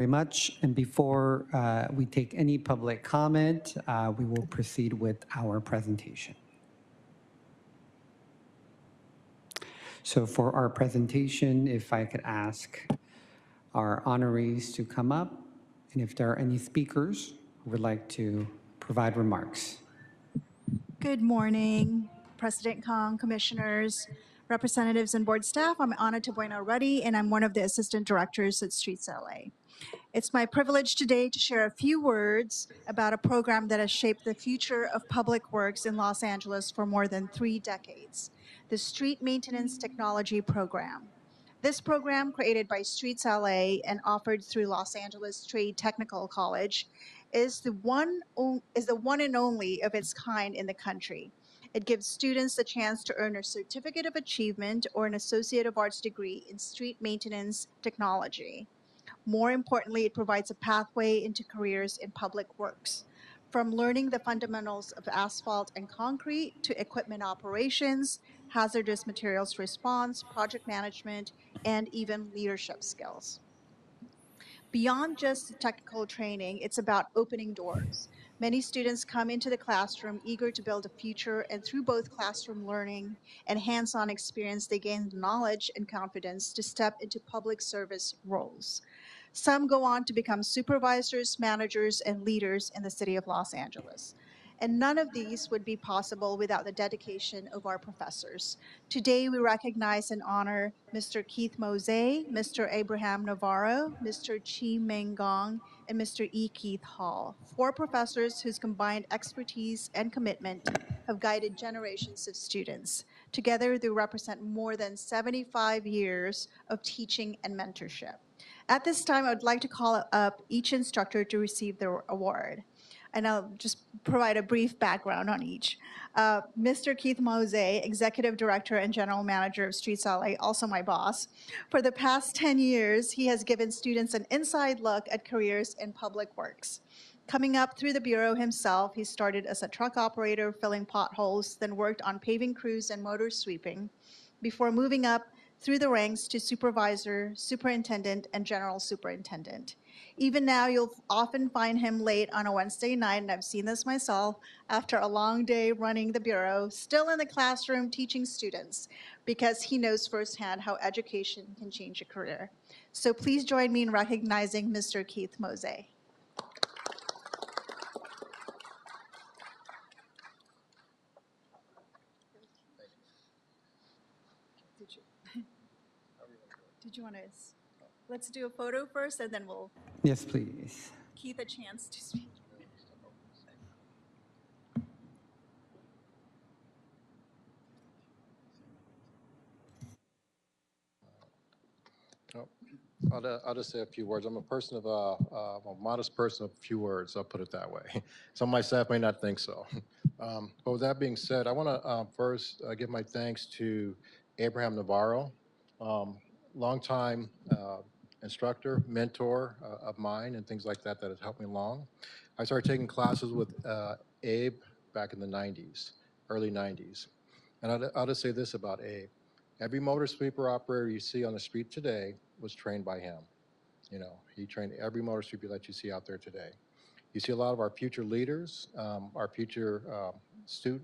very much. And before we take any public comment, we will proceed with our presentation. So for our presentation, if I could ask our honorees to come up, and if there are any speakers who would like to provide remarks. Good morning, President Kong, commissioners, representatives, and board staff. I'm Ana Tabuena Ruddy, and I'm one of the assistant directors at Streets LA. It's my privilege today to share a few words about a program that has shaped the future of public works in Los Angeles for more than 3 decades, the Street Maintenance Technology Program. This program, created by Streets LA and offered through Los Angeles Trade Technical College, is the one and only of its kind in the country. It gives students the chance to earn a Certificate of Achievement or an Associate of Arts degree in street maintenance technology. More importantly, it provides a pathway into careers in public works. From learning the fundamentals of asphalt and concrete to equipment operations, hazardous materials response, project management, and even leadership skills. Beyond just technical training, it's about opening doors. Many students come into the classroom eager to build a future, and through both classroom learning and hands-on experience, they gain the knowledge and confidence to step into public service roles. Some go on to become supervisors, managers, and leaders in the city of Los Angeles. And none of these would be possible without the dedication of our professors. Today, we recognize and honor Mr. Keith Mose, Mr. Abraham Navarro, Mr. Chi Meng Gong, and Mr. E. Keith Hall, 4 professors whose combined expertise and commitment have guided generations of students. Together, they represent more than 75 years of teaching and mentorship. At this time, I would like to call up each instructor to receive their award. And I'll just provide a brief background on each. Mr. Keith Mose, Executive Director and General Manager of Streets LA, also my boss. For the past 10 years, he has given students an inside look at careers in public works. Coming up through the Bureau himself, he started as a truck operator filling potholes, then worked on paving crews and motor sweeping, before moving up through the ranks to supervisor, superintendent, and general superintendent. Even now, you'll often find him late on a Wednesday night, and I've seen this myself, after a long day running the Bureau, still in the classroom teaching students, because he knows firsthand how education can change a career. So please join me in recognizing Mr. Keith Mose. Did you want to, let's do a photo first, and then we'll Yes, please. Keith a chance to speak. I'll just say a few words. I'm a person of a modest person of few words. I'll put it that way. Some of my staff may not think so. But with that being said, I want to first give my thanks to Abraham Navarro, longtime instructor, mentor of mine, and things like that that has helped me along. I started taking classes with Abe back in the 90s, early 90s. And I'll just say this about Abe. Every motor sweeper operator you see on the street today was trained by him. You know, he trained every motor sweeper that you see out there today. You see a lot of our future leaders, our future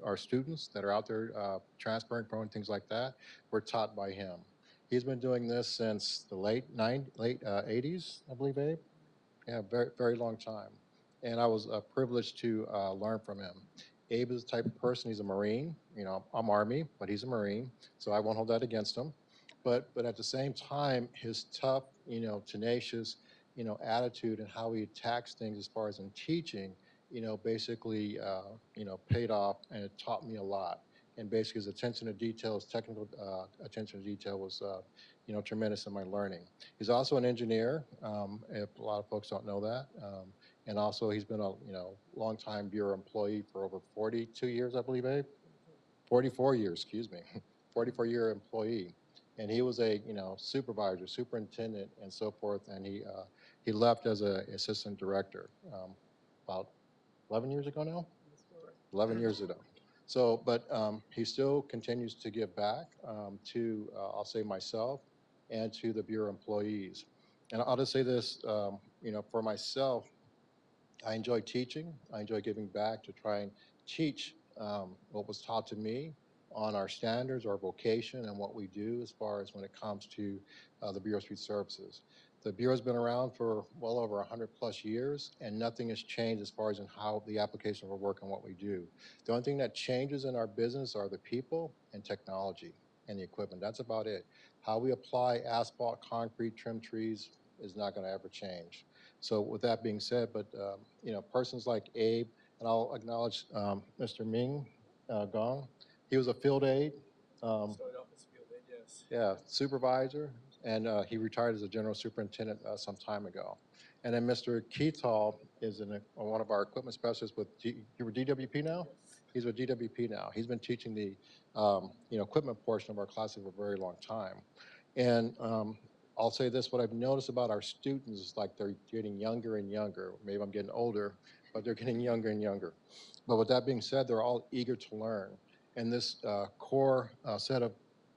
our students that are out there transparent, pro, and things like that, were taught by him. He's been doing this since the late 80s, I believe, Abe. Yeah, very, very long time. And I was privileged to learn from him. Abe is the type of person, he's a Marine. You know, I'm Army, but he's a Marine, so I won't hold that against him. But at the same time, his tough, you know, tenacious, you know, attitude and how he attacks things as far as in teaching, you know, basically, you know, paid off, and it taught me a lot. And basically his attention to detail, his technical attention to detail was, you know, tremendous in my learning. He's also an engineer, if a lot of folks don't know that. And also he's been a, you know, longtime Bureau employee for over 42 years, I believe, Abe? 44 years, excuse me, 44-year employee. And he was a, you know, supervisor, superintendent, and so forth. And he left as an assistant director about 11 years ago now? 11 years ago. So, but he still continues to give back to, I'll say myself, and to the Bureau employees. And I'll just say this, For myself, I enjoy teaching. I enjoy giving back to try and teach what was taught to me on our standards, our vocation, and what we do as far as when it comes to the Bureau of Street Services. The Bureau's been around for well over 100 plus years, and nothing has changed as far as in how the application of our work and what we do. The only thing that changes in our business are the people and technology and the equipment. That's about it. How we apply asphalt, concrete, trim trees is not going to ever change. So with that being said, but persons like Abe, and I'll acknowledge Mr. Ming Gong. He was a field aide. Started off as field aide, yes. Yeah, supervisor, and he retired as a general superintendent some time ago. And then Mr. Keithall is one of our equipment specialists with, you were DWP now? He's with DWP now. He's been teaching the, equipment portion of our classes for a very long time. And I'll say this, what I've noticed about our students is like they're getting younger and younger. Maybe I'm getting older, but they're getting younger and younger. But with that being said, they're all eager to learn. And this core set of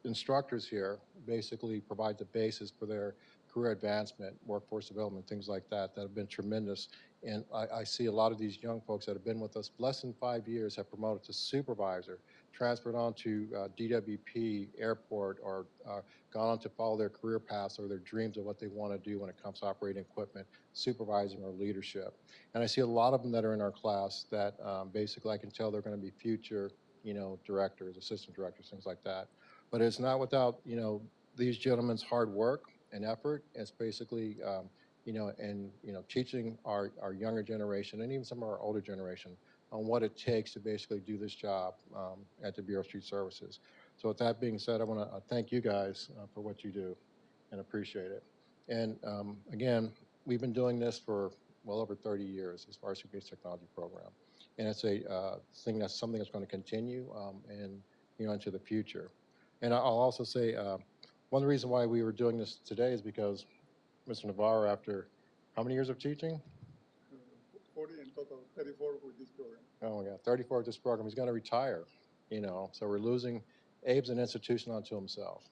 instructors here basically provide the basis for their career advancement, workforce development, things like that have been tremendous. And I see a lot of these young folks that have been with us less than 5 years have promoted to supervisor, transferred on to DWP, airport, or gone on to follow their career paths or their dreams of what they want to do when it comes to operating equipment, supervising, or leadership. And I see a lot of them that are in our class that basically I can tell they're going to be future, directors, assistant directors, things like that. But it's not without, these gentlemen's hard work and effort. It's basically, teaching our younger generation and even some of our older generation on what it takes to basically do this job at the Bureau of Street Services. So with that being said, I want to thank you guys for what you do and appreciate it. And again, we've been doing this for well over 30 years as far as the Street Technology Program. And it's a something that's going to continue and, into the future. And I'll also say, one of the reasons why we were doing this today is because Mr. Navarro, after how many years of teaching? 40 in total, 34 with this program. Oh my God, 34 with this program. He's going to retire, So we're losing, Abe's an institution unto himself,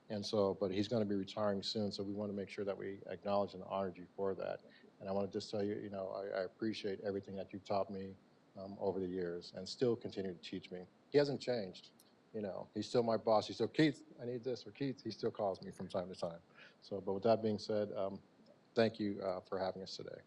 And so, but he's going to be retiring soon, so we want to make sure that we acknowledge and honor you for that. And I want to just tell you, I appreciate everything that you've taught me over the years and still continue to teach me. He hasn't changed. He's still my boss. He's still, Keith, I need this, or Keith, he still calls me from time to time. So, but with that being said, thank you for having us today.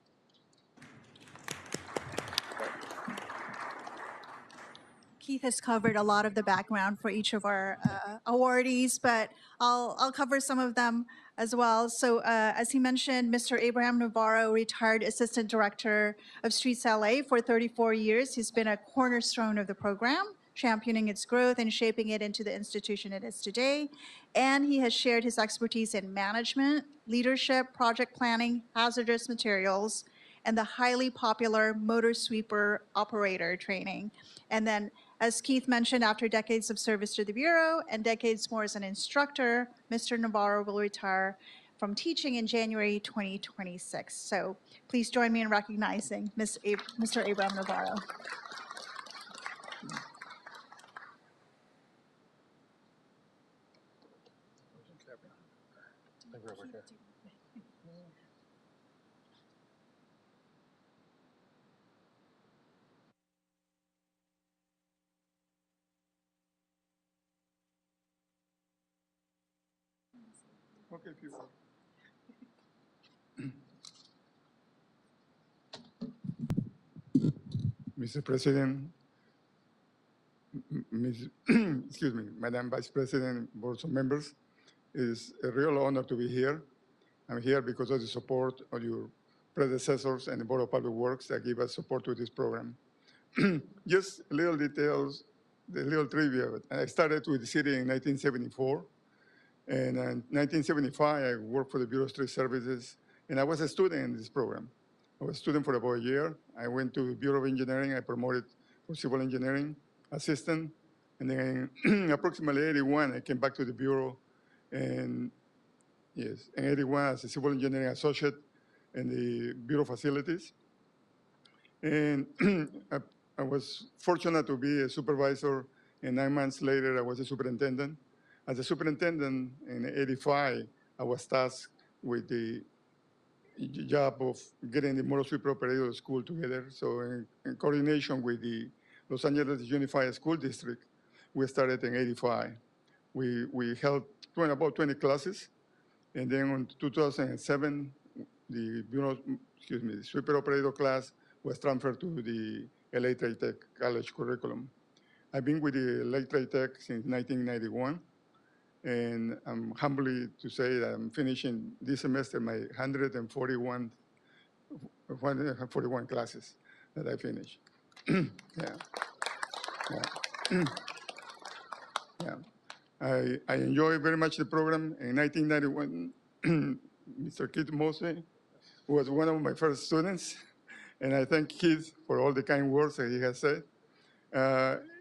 Keith has covered a lot of the background for each of our awardees, but I'll cover some of them as well. So as he mentioned, Mr. Abraham Navarro, retired Assistant Director of Streets LA for 34 years. He's been a cornerstone of the program, championing its growth and shaping it into the institution it is today. And he has shared his expertise in management, leadership, project planning, hazardous materials, and the highly popular motor sweeper operator training. And then, as Keith mentioned, after decades of service to the Bureau and decades more as an instructor, Mr. Navarro will retire from teaching in January 2026. So please join me in recognizing Mr. Abraham Navarro. Okay, people. Mr. President, excuse me, Madam Vice President, boards of members, it is a real honor to be here. I'm here because of the support of your predecessors and the Board of Public Works that give us support to this program. Just little details, the little trivia. I started with the city in 1974. And in 1975, I worked for the Bureau of Street Services, and I was a student in this program. I was a student for about a year. I went to the Bureau of Engineering. I promoted for civil engineering assistant. And then approximately 81, I came back to the Bureau. And yes, in 81 as a civil engineering associate in the Bureau facilities. And I was fortunate to be a supervisor, and 9 months later, I was a superintendent. As a superintendent in 85, I was tasked with the job of getting the motor sweeper operator school together. So in coordination with the Los Angeles Unified School District, we started in '85. We held about 20 classes, and then in 2007, the sweeper operator class was transferred to the LA Trade Tech college curriculum. I've been with the LA Trade Tech since 1991, and I'm humbly to say that I'm finishing this semester my 141 classes that I finished. Yeah, yeah, yeah. I enjoy very much the program. In 1991, Mr. Keith Mosley was one of my first students, and I thank Keith for all the kind words that he has said.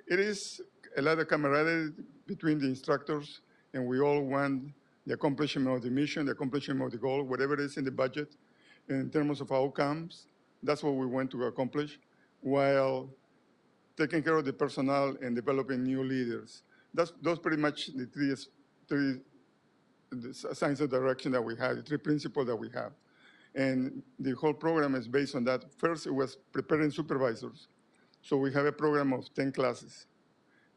It is a lot of camaraderie between the instructors, and we all want the accomplishment of the mission, the accomplishment of the goal, whatever is in the budget. In terms of outcomes, that's what we want to accomplish, while taking care of the personnel and developing new leaders. Those pretty much the three signs of direction that we have, the three principles that we have. And the whole program is based on that. First, it was preparing supervisors. So we have a program of 10 classes.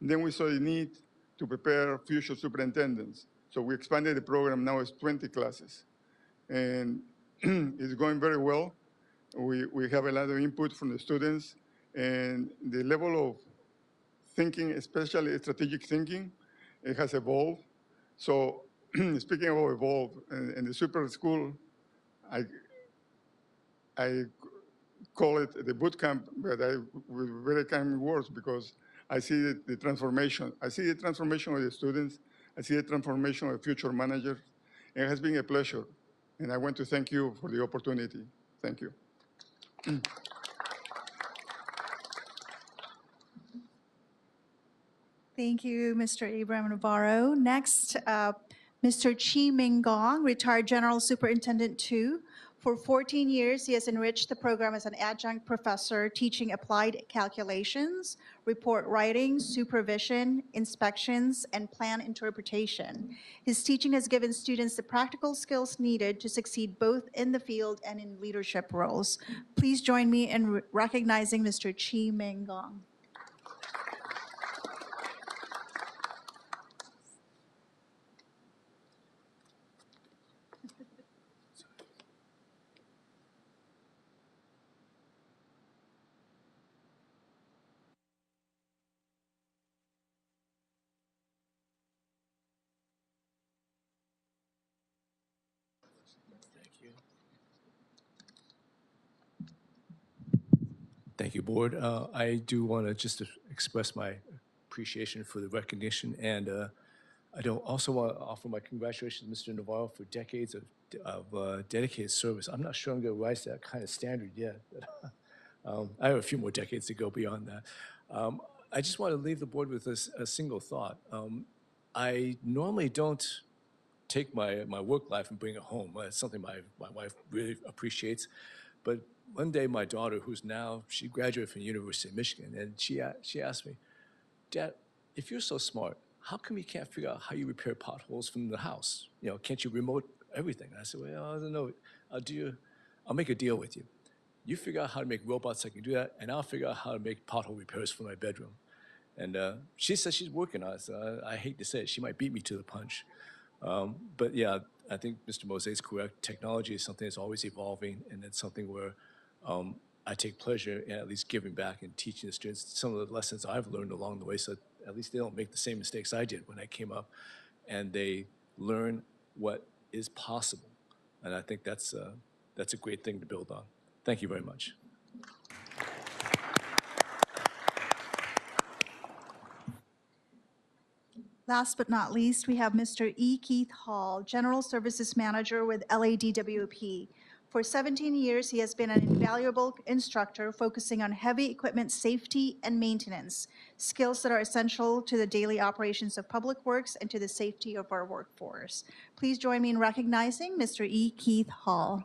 And then we saw the need to prepare future superintendents. So we expanded the program, now it's 20 classes. And it's going very well. We have a lot of input from the students, and the level of thinking, especially strategic thinking, it has evolved. So speaking about evolve, in the super school, I call it the boot camp, but with very kind words, because I see the transformation. I see the transformation of the students. I see the transformation of future managers. It has been a pleasure, and I want to thank you for the opportunity. Thank you. Thank you, Mr. Abraham Navarro. Next, Mr. Chi Ming Gong, retired General Superintendent 2. For 14 years, he has enriched the program as an adjunct professor teaching applied calculations, report writing, supervision, inspections, and plan interpretation. His teaching has given students the practical skills needed to succeed both in the field and in leadership roles. Please join me in recognizing Mr. Chi Ming Gong. Thank you, Board. I do want to just express my appreciation for the recognition, and I don't also want to offer my congratulations to Mr. Navarro for decades of dedicated service. I'm not sure I'm going to rise to that kind of standard yet, but I have a few more decades to go beyond that. I just want to leave the Board with a single thought. I normally don't take my work life and bring it home. It's something my wife really appreciates. But one day, my daughter, she graduated from the University of Michigan, and she asked me, "Dad, if you're so smart, how come you can't figure out how you repair potholes from the house? Can't you remote everything?" I said, "Well, I don't know. I'll make a deal with you. You figure out how to make robots that can do that, and I'll figure out how to make pothole repairs for my bedroom." And she says she's working on it, so I hate to say it. She might beat me to the punch. But yeah, I think Mr. Mose is correct. Technology is something that's always evolving, and it's something where I take pleasure in at least giving back and teaching the students some of the lessons I've learned along the way, so at least they don't make the same mistakes I did when I came up, and they learn what is possible. And I think that's a great thing to build on. Thank you very much. Last but not least, we have Mr. E. Keith Hall, General Services Manager with LADWP. For 17 years, he has been an invaluable instructor focusing on heavy equipment safety and maintenance, skills that are essential to the daily operations of public works and to the safety of our workforce. Please join me in recognizing Mr. E. Keith Hall.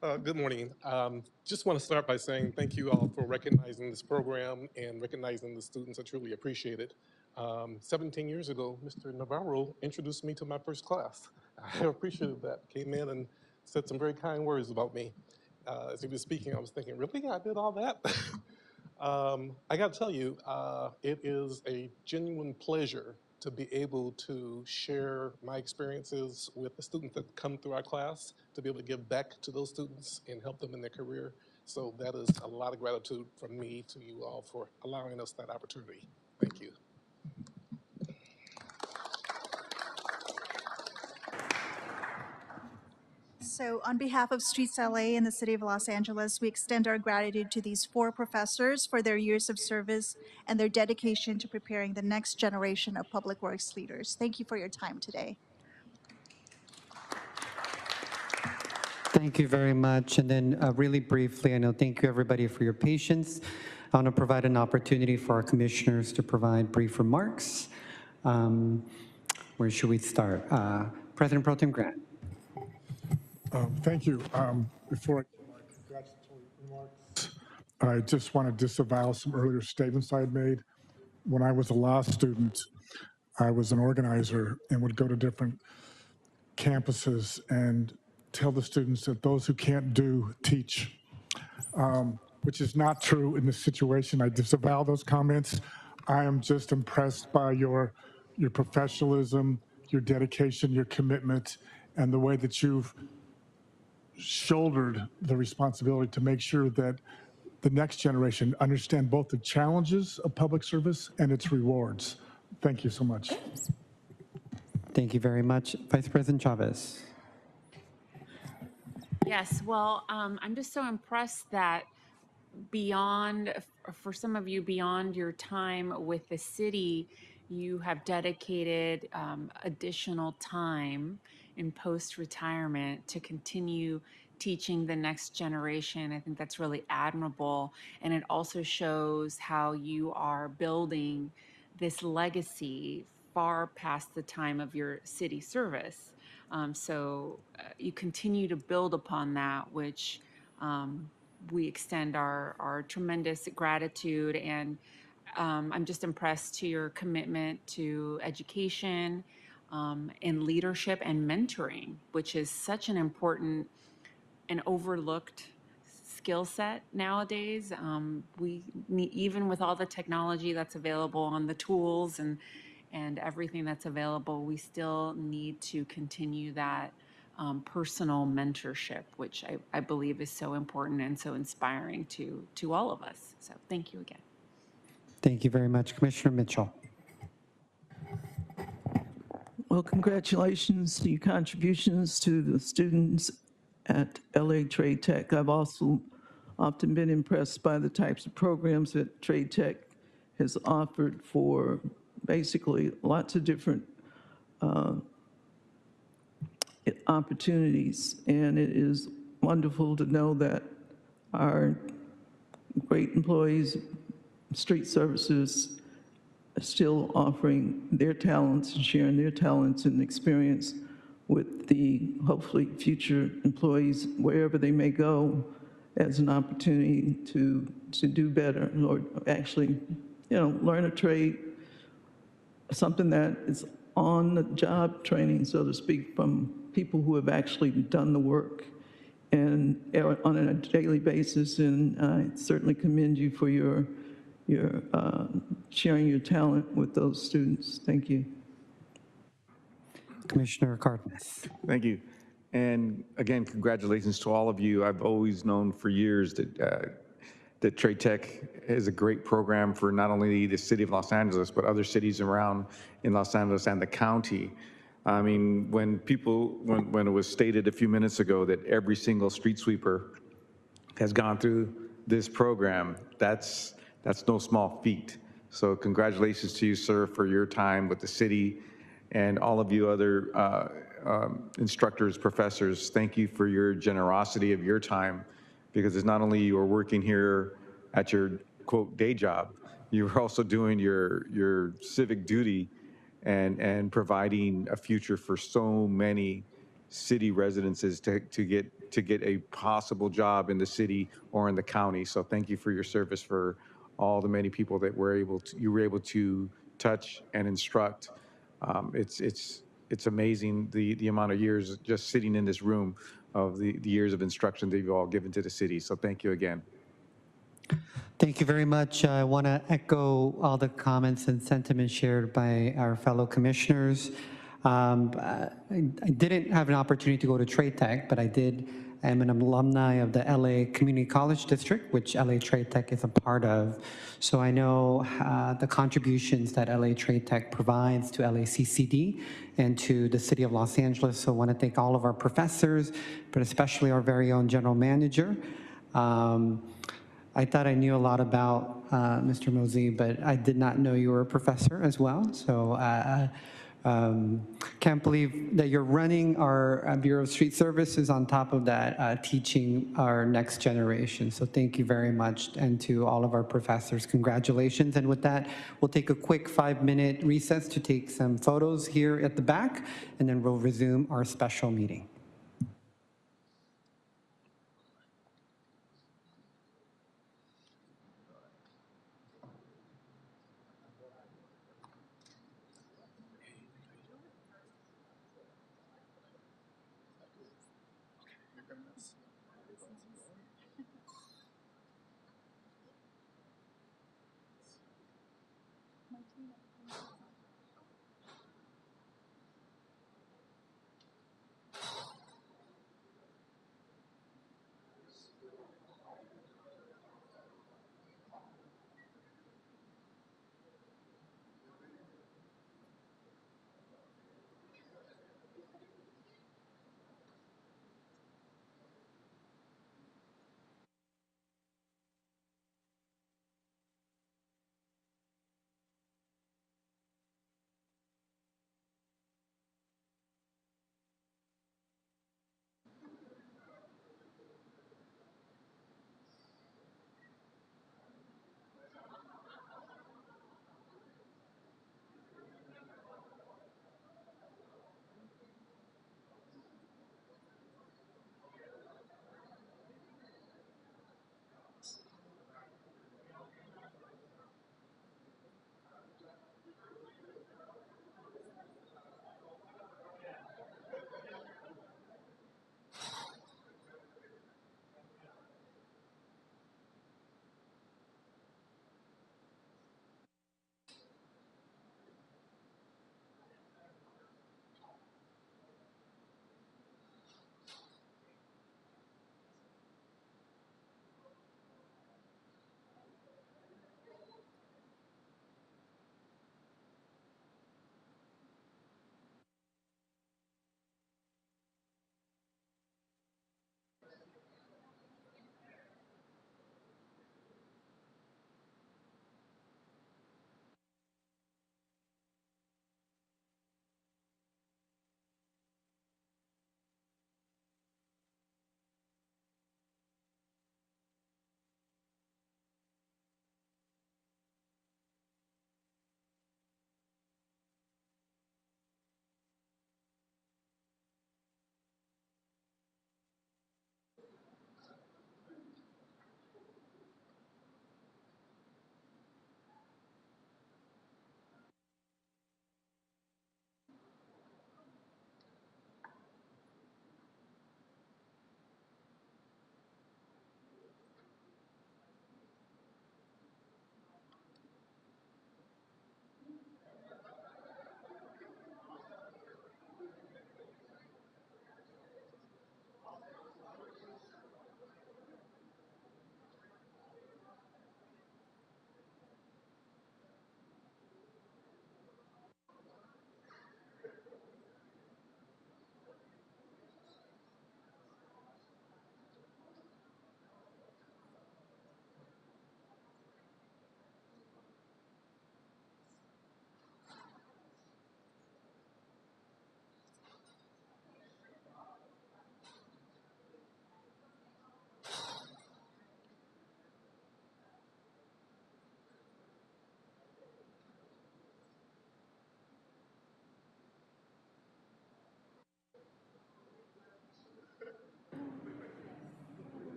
Thanks. Good morning. Just want to start by saying thank you all for recognizing this program and recognizing the students. I truly appreciate it. 17 years ago, Mr. Navarro introduced me to my first class. I appreciated that. Came in and said some very kind words about me. As he was speaking, I was thinking, really? I did all that? I got to tell you, it is a genuine pleasure to be able to share my experiences with the students that come through our class, to be able to give back to those students and help them in their career. So that is a lot of gratitude from me to you all for allowing us that opportunity. Thank you. So on behalf of Streets LA and the City of Los Angeles, we extend our gratitude to these 4 professors for their years of service and their dedication to preparing the next generation of public works leaders. Thank you for your time today. Thank you very much. And then really briefly, thank you everybody for your patience. I want to provide an opportunity for our commissioners to provide brief remarks. Where should we start? President Pro Tem Grant. Thank you. Before I give my congratulatory remarks, I just want to disavow some earlier statements I had made. When I was a law student, I was an organizer and would go to different campuses and tell the students that those who can't do, teach, which is not true in this situation. I disavow those comments. I am just impressed by your professionalism, your dedication, your commitment, and the way that you've shouldered the responsibility to make sure that the next generation understand both the challenges of public service and its rewards. Thank you so much. Thank you very much. Vice President Chavez. Yes, well, I'm just so impressed that for some of you, beyond your time with the city, you have dedicated additional time in post-retirement to continue teaching the next generation. I think that's really admirable. And it also shows how you are building this legacy far past the time of your city service. So you continue to build upon that, which we extend our tremendous gratitude. And I'm just impressed to your commitment to education and leadership and mentoring, which is such an important and overlooked skill set nowadays. We need, even with all the technology that's available on the tools and everything that's available, we still need to continue that personal mentorship, which I believe is so important and so inspiring to all of us. So thank you again. Thank you very much. Commissioner Mitchell. Well, congratulations to your contributions to the students at LA Trade Tech. I've also often been impressed by the types of programs that Trade Tech has offered for basically lots of different opportunities. And it is wonderful to know that our great employees, street services, are still offering their talents and sharing their talents and experience with the hopefully future employees wherever they may go as an opportunity to do better or actually, learn a trade, something that is on the job training, so to speak, from people who have actually done the work and on a daily basis. And I certainly commend you for your sharing your talent with those students. Thank you. Commissioner Cardenas. Thank you. And again, congratulations to all of you. I've always known for years that Trade Tech is a great program for not only the city of Los Angeles, but other cities around in Los Angeles and the county. I mean, when it was stated a few minutes ago that every single street sweeper has gone through this program, that's no small feat. So congratulations to you, sir, for your time with the city, and all of you other instructors, professors. Thank you for your generosity of your time, because it's not only you are working here at your, quote, day job, you're also doing your civic duty and providing a future for so many city residences to get a possible job in the city or in the county. So thank you for your service for all the many people that you were able to touch and instruct. It's amazing the amount of years just sitting in this room of the years of instruction that you've all given to the city. So thank you again. Thank you very much. I want to echo all the comments and sentiments shared by our fellow commissioners. I didn't have an opportunity to go to Trade Tech, but I'm an alumni of the LA Community College District, which LA Trade Tech is a part of. So I know the contributions that LA Trade Tech provides to LACCD and to the city of Los Angeles. So I want to thank all of our professors, but especially our very own general manager. I thought I knew a lot about Mr. Mosey, but I did not know you were a professor as well. So can't believe that you're running our Bureau of Street Services on top of that, teaching our next generation. So thank you very much, and to all of our professors, congratulations. And with that, we'll take a quick 5-minute recess to take some photos here at the back, and then we'll resume our special meeting.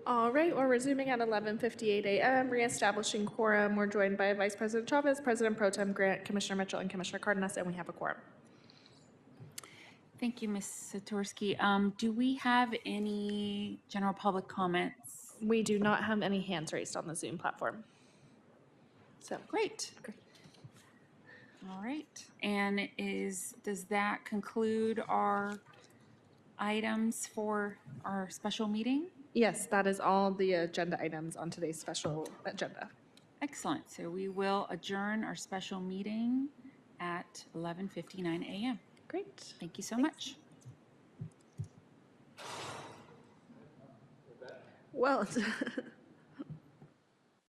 All right, we're resuming at 11:58 a.m., reestablishing quorum. We're joined by Vice President Chavez, President Pro Tem Grant, Commissioner Mitchell, and Commissioner Cardenas, and we have a quorum. Thank you, Ms. Satorsky. Do we have any general public comments? We do not have any hands raised on the Zoom platform. So, Great. All right. And does that conclude our items for our special meeting? yes, that is all the agenda items on today's special agenda. Excellent. So we will adjourn our special meeting at 11:59 a.m. Great. Thank you so much. Well,